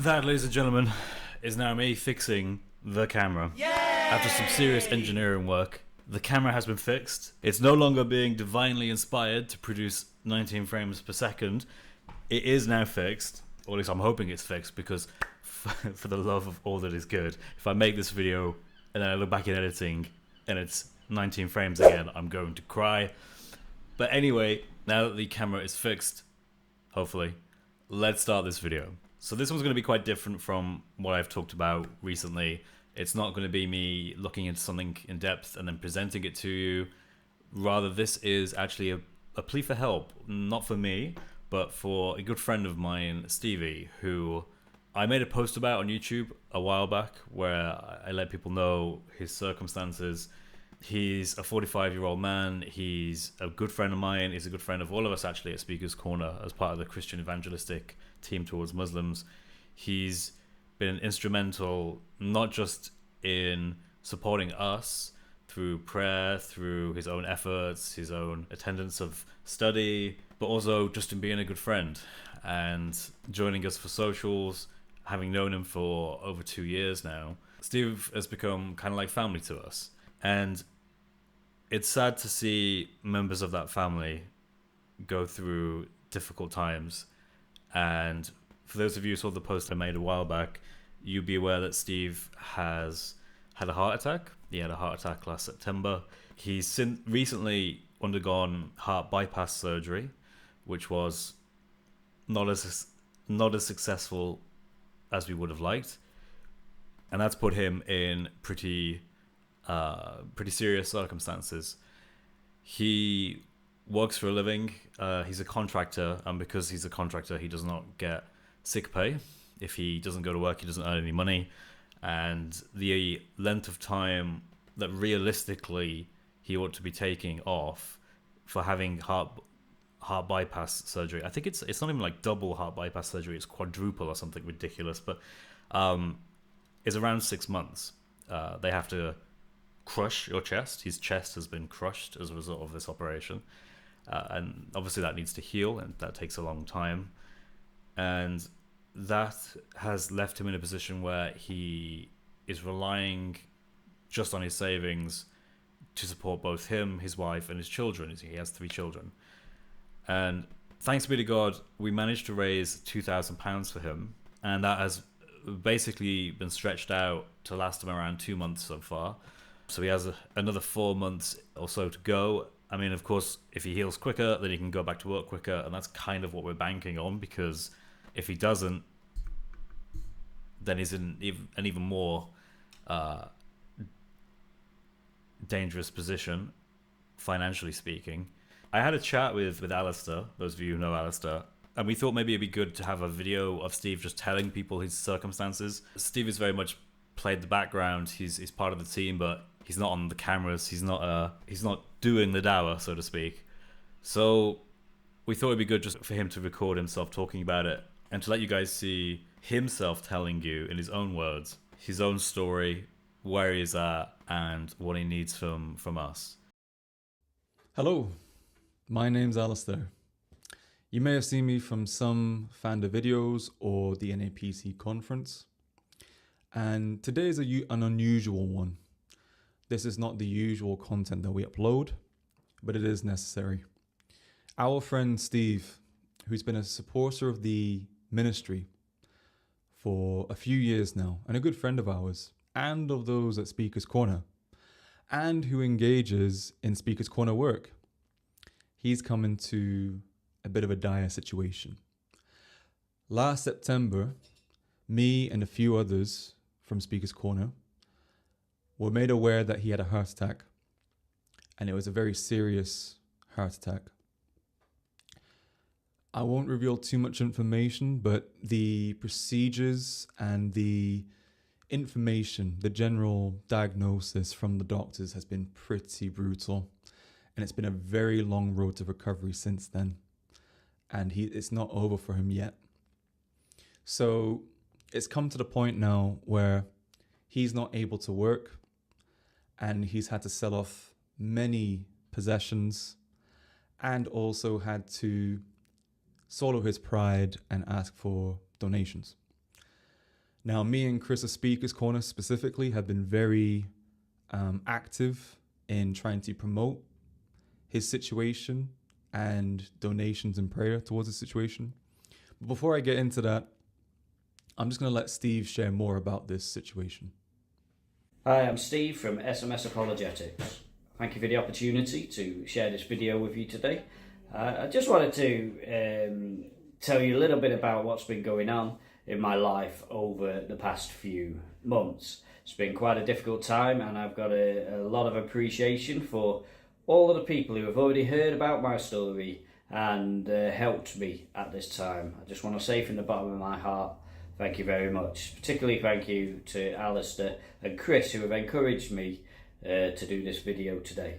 That, ladies and gentlemen, is now me fixing the camera. Yay! After some serious engineering work, the camera has been fixed. It's no longer being divinely inspired to produce 19 frames per second. It is now fixed, or at least I'm hoping it's fixed, because for the love of all that is good, if I make this video and then I look back in editing and it's 19 frames again, I'm going to cry. But anyway, now that the camera is fixed, hopefully, let's start this video. So this one's going to be quite different from what I've talked about recently. It's not going to be me looking into something in depth and then presenting it to you. Rather, this is actually a plea for help, not for me, but for a good friend of mine, Stevie, who I made a post about on YouTube a while back where I let people know his circumstances. He's a 45-year-old man. He's a good friend of mine. He's a good friend of all of us, actually, at Speaker's Corner as part of the Christian evangelistic team towards Muslims. He's been instrumental not just in supporting us through prayer, through his own efforts, his own attendance of study, but also just in being a good friend and joining us for socials, having known him for over 2 years now. Steve has become kind of like family to us. And it's sad to see members of that family go through difficult times. And for those of you who saw the post I made a while back, you'll be aware that Steve has had a heart attack. He had a heart attack last September. He's recently undergone heart bypass surgery, which was not as successful as we would have liked. And that's put him in pretty serious circumstances. He works for a living. He's a contractor, and because he's a contractor, he does not get sick pay. If he doesn't go to work, he doesn't earn any money. And the length of time that realistically he ought to be taking off for having heart bypass surgery, I think it's not even like double heart bypass surgery, it's quadruple or something ridiculous, but is around 6 months. They have to crush your chest. His chest has been crushed as a result of this operation, and obviously that needs to heal, and that takes a long time. And that has left him in a position where he is relying just on his savings to support both him, his wife, and his children. He has 3 children. And thanks be to God, we managed to raise £2,000 for him, and that has basically been stretched out to last him around 2 months so far. So he has another 4 months or so to go. I mean, of course, if he heals quicker, then he can go back to work quicker, and that's kind of what we're banking on, because if he doesn't, then he's in an even more dangerous position, financially speaking. I had a chat with Alistair, those of you who know Alistair, and we thought maybe it'd be good to have a video of Steve just telling people his circumstances. Steve is very much played the background. He's part of the team, but he's not on the cameras. He's not doing the dawah, so to speak. So we thought it'd be good just for him to record himself talking about it and to let you guys see himself telling you in his own words, his own story, where he's at, and what he needs from us. Hello, my name's Alistair. You may have seen me from some Fanda videos or the NAPC conference. And today is an unusual one. This is not the usual content that we upload, but it is necessary. Our friend Steve, who's been a supporter of the ministry for a few years now, and a good friend of ours, and of those at Speaker's Corner, and who engages in Speaker's Corner work, he's come into a bit of a dire situation. Last September, me and a few others from Speaker's Corner were made aware that he had a heart attack, and it was a very serious heart attack. I won't reveal too much information, but the procedures and the information, the general diagnosis from the doctors has been pretty brutal, and it's been a very long road to recovery since then, and it's not over for him yet. So it's come to the point now where he's not able to work, and he's had to sell off many possessions, and also had to swallow his pride and ask for donations. Now, me and Chris of Speakers Corner specifically have been very active in trying to promote his situation and donations and prayer towards his situation. But before I get into that, I'm just going to let Steve share more about this situation. Hi, I'm Steve from SMS Apologetics. Thank you for the opportunity to share this video with you today. I just wanted to tell you a little bit about what's been going on in my life over the past few months. It's been quite a difficult time, and I've got a lot of appreciation for all of the people who have already heard about my story and helped me at this time. I just want to say from the bottom of my heart, thank you very much. Particularly thank you to Alistair and Chris, who have encouraged me to do this video today.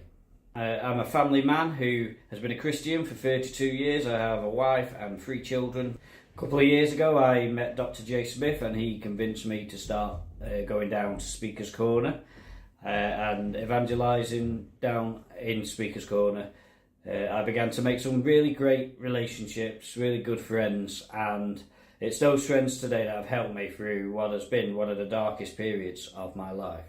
I'm a family man who has been a Christian for 32 years. I have a wife and 3 children. A couple of years ago I met Dr. Jay Smith, and he convinced me to start going down to Speaker's Corner and evangelising down in Speaker's Corner. I began to make some really great relationships, really good friends, and it's those friends today that have helped me through what has been one of the darkest periods of my life.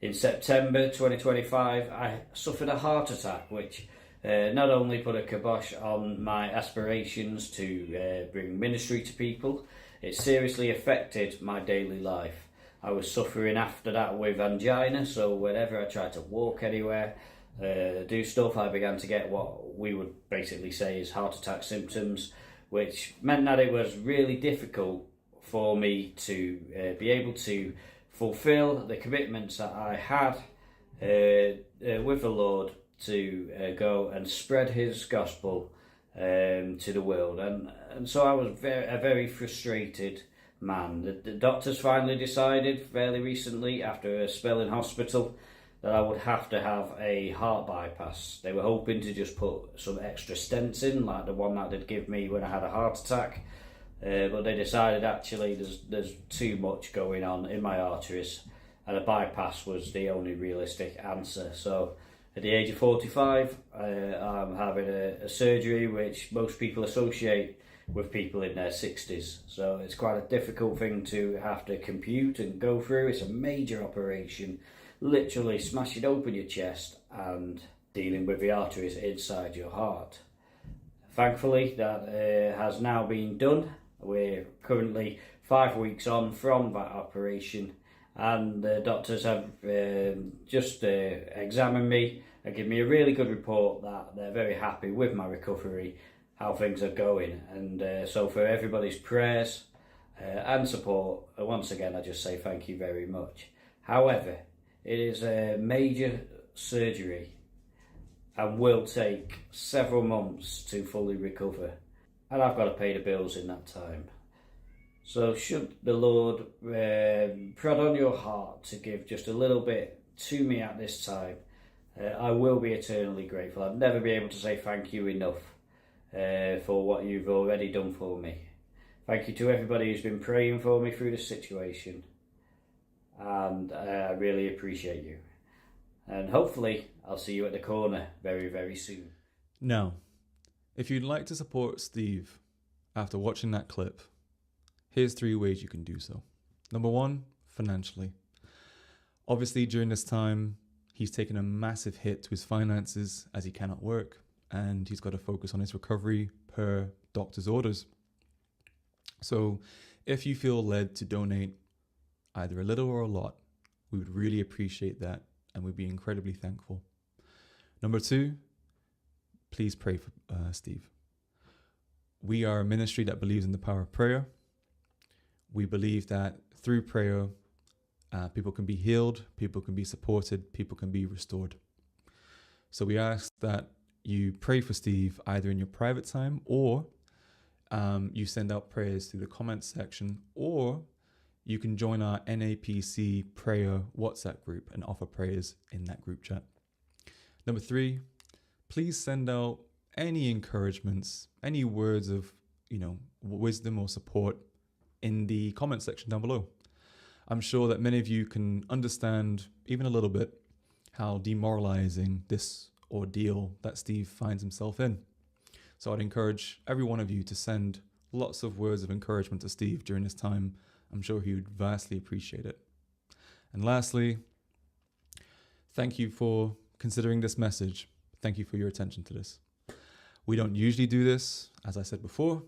In September 2025, I suffered a heart attack, which not only put a kibosh on my aspirations to bring ministry to people, it seriously affected my daily life. I was suffering after that with angina, so whenever I tried to walk anywhere, do stuff, I began to get what we would basically say is heart attack symptoms, which meant that it was really difficult for me to be able to fulfill the commitments that I had with the Lord to go and spread his gospel to the world. And so I was a very frustrated man. The doctors finally decided fairly recently, after a spell in hospital, that I would have to have a heart bypass. They were hoping to just put some extra stents in, like the one that they'd give me when I had a heart attack. But they decided actually there's too much going on in my arteries, and a bypass was the only realistic answer. So at the age of 45, I'm having a surgery which most people associate with people in their 60s. So it's quite a difficult thing to have to compute and go through. It's a major operation, literally smashing open your chest and dealing with the arteries inside your heart. Thankfully, that has now been done. We're currently 5 weeks on from that operation, and the doctors have just examined me and given me a really good report that they're very happy with my recovery, how things are going. And so for everybody's prayers and support, once again I just say thank you very much. However, it is a major surgery and will take several months to fully recover, and I've got to pay the bills in that time. So should the Lord prod on your heart to give just a little bit to me at this time, I will be eternally grateful. I'll never be able to say thank you enough for what you've already done for me. Thank you to everybody who's been praying for me through this situation, and I really appreciate you. And hopefully I'll see you at the corner very, very soon. Now, if you'd like to support Steve after watching that clip, here's 3 ways you can do so. Number 1, financially. Obviously, during this time, he's taken a massive hit to his finances as he cannot work, and he's got to focus on his recovery per doctor's orders. So if you feel led to donate either a little or a lot, we would really appreciate that, and we'd be incredibly thankful. Number 2, please pray for Steve. We are a ministry that believes in the power of prayer. We believe that through prayer, people can be healed, people can be supported, people can be restored. So we ask that you pray for Steve either in your private time, or you send out prayers through the comments section, or you can join our NAPC prayer WhatsApp group and offer prayers in that group chat. Number 3, please send out any encouragements, any words of, wisdom or support in the comment section down below. I'm sure that many of you can understand, even a little bit, how demoralizing this ordeal that Steve finds himself in. So I'd encourage every one of you to send lots of words of encouragement to Steve during this time I'm sure he would vastly appreciate it. And lastly, thank you for considering this message. Thank you for your attention to this. We don't usually do this, as I said before,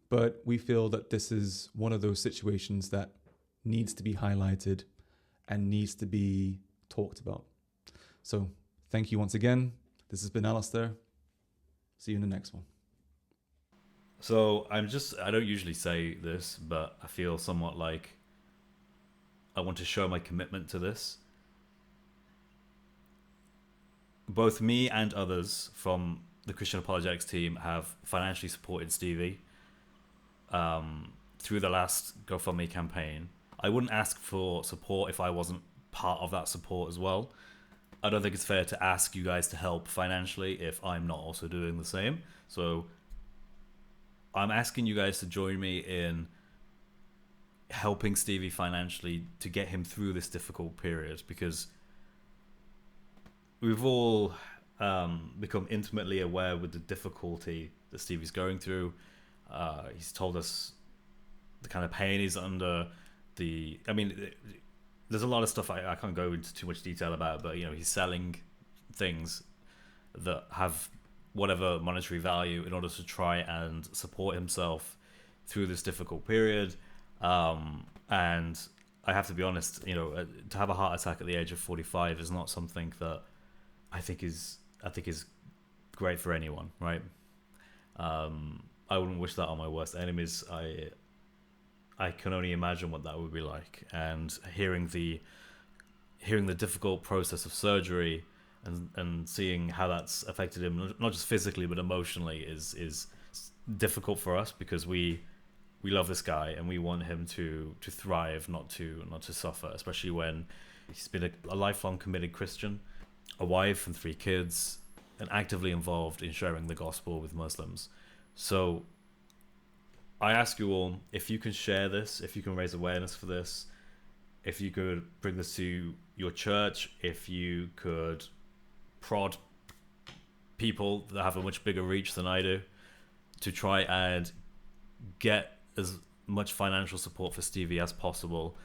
but we feel that this is one of those situations that needs to be highlighted and needs to be talked about. So thank you once again. This has been Alistair. See you in the next one. So I don't usually say this, but I feel somewhat like I want to show my commitment to this. Both me and others from the Christian Apologetics team have financially supported Stevie through the last GoFundMe campaign. I wouldn't ask for support if I wasn't part of that support as well. I don't think it's fair to ask you guys to help financially if I'm not also doing the same. So I'm asking you guys to join me in helping Stevie financially to get him through this difficult period, because we've all become intimately aware with the difficulty that Stevie's going through. He's told us the kind of pain he's under. There's a lot of stuff I can't go into too much detail about, but he's selling things that have whatever monetary value in order to try and support himself through this difficult period. And I have to be honest, to have a heart attack at the age of 45 is not something that I think is great for anyone, right? I wouldn't wish that on my worst enemies. I can only imagine what that would be like, and hearing the difficult process of surgery and seeing how that's affected him, not just physically but emotionally, is difficult for us, because we love this guy and we want him to thrive, not to suffer, especially when he's been a lifelong committed Christian, a wife and 3 kids, and actively involved in sharing the gospel with Muslims. So I ask you all, if you can share this, if you can raise awareness for this, if you could bring this to your church, if you could prod people that have a much bigger reach than I do to try and get as much financial support for Stevie as possible,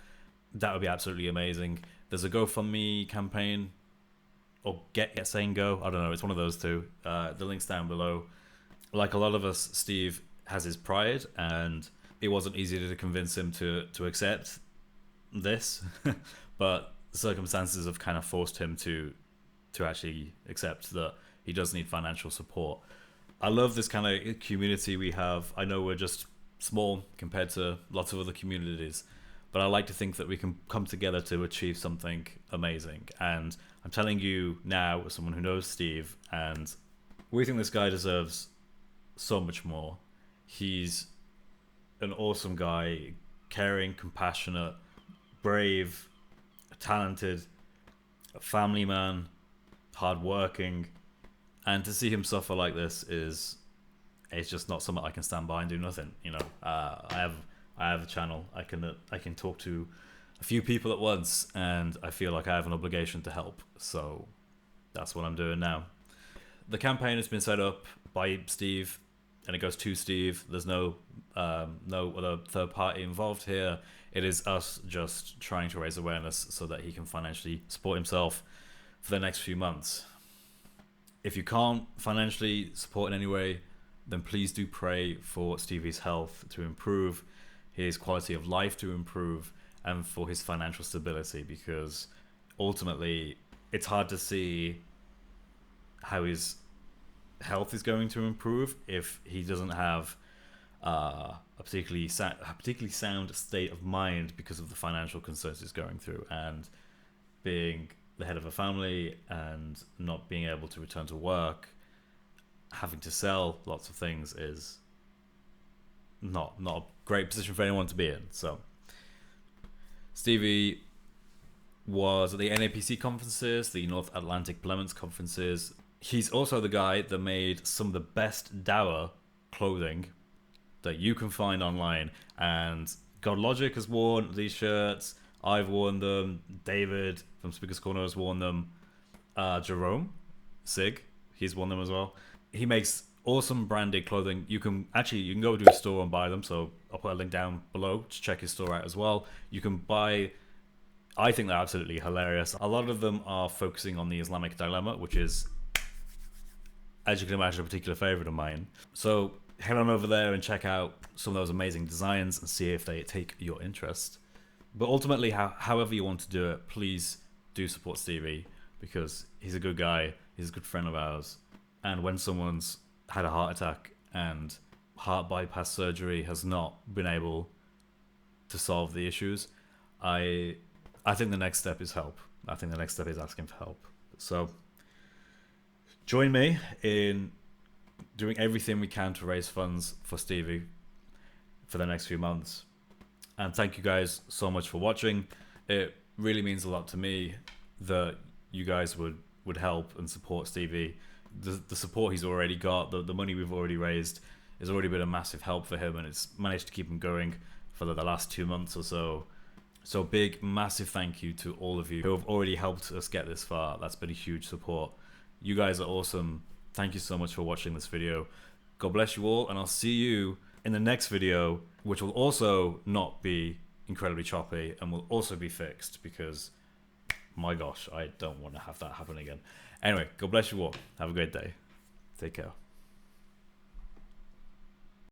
that would be absolutely amazing. There's a GoFundMe campaign, or Get Sane Go, I don't know, it's one of those two. The link's down below. Like a lot of us, Steve has his pride, and it wasn't easy to convince him to accept this, but circumstances have kind of forced him to actually accept that he does need financial support. I love this kind of community we have. I know we're just small compared to lots of other communities, but I like to think that we can come together to achieve something amazing. And I'm telling you now, as someone who knows Steve, and we think this guy deserves so much more. He's an awesome guy, caring, compassionate, brave, talented, a family man, hardworking, and to see him suffer like this it's just not something I can stand by and do nothing. I have a channel. I can talk to a few people at once, and I feel like I have an obligation to help. So that's what I'm doing now. The campaign has been set up by Steve, and it goes to Steve. There's no other third party involved here. It is us just trying to raise awareness so that he can financially support himself for the next few months. If you can't financially support in any way, then please do pray for Stevie's health to improve, his quality of life to improve, and for his financial stability, because ultimately it's hard to see how his health is going to improve if he doesn't have a particularly sound state of mind because of the financial concerns he's going through, and being the head of a family and not being able to return to work, having to sell lots of things, is not a great position for anyone to be in. So Stevie was at the NAPC conferences, the North Atlantic Blement's conferences. He's also the guy that made some of the best Dower clothing that you can find online, and God Logic has worn these shirts, I've worn them, David from Speaker's Corner has worn them, Jerome Sig, he's worn them as well. He makes awesome branded clothing. You can go to his store and buy them. So I'll put a link down below to check his store out as well. You can buy. I think they're absolutely hilarious. A lot of them are focusing on the Islamic dilemma, which is, as you can imagine, a particular favorite of mine. So head on over there and check out some of those amazing designs and see if they take your interest. But ultimately, however you want to do it, please do support Stevie, because he's a good guy, he's a good friend of ours. And when someone's had a heart attack and heart bypass surgery has not been able to solve the issues, I think the next step is help. I think the next step is asking for help. So join me in doing everything we can to raise funds for Stevie for the next few months. And thank you guys so much for watching. It really means a lot to me that you guys would help and support Stevie. The support he's already got, the money we've already raised, has already been a massive help for him, and it's managed to keep him going for the last 2 months or so. So big, massive thank you to all of you who have already helped us get this far. That's been a huge support. You guys are awesome. Thank you so much for watching this video. God bless you all, and I'll see you in the next video, which will also not be incredibly choppy and will also be fixed, because my gosh, I don't want to have that happen again. Anyway, God bless you all. Have a great day. Take care.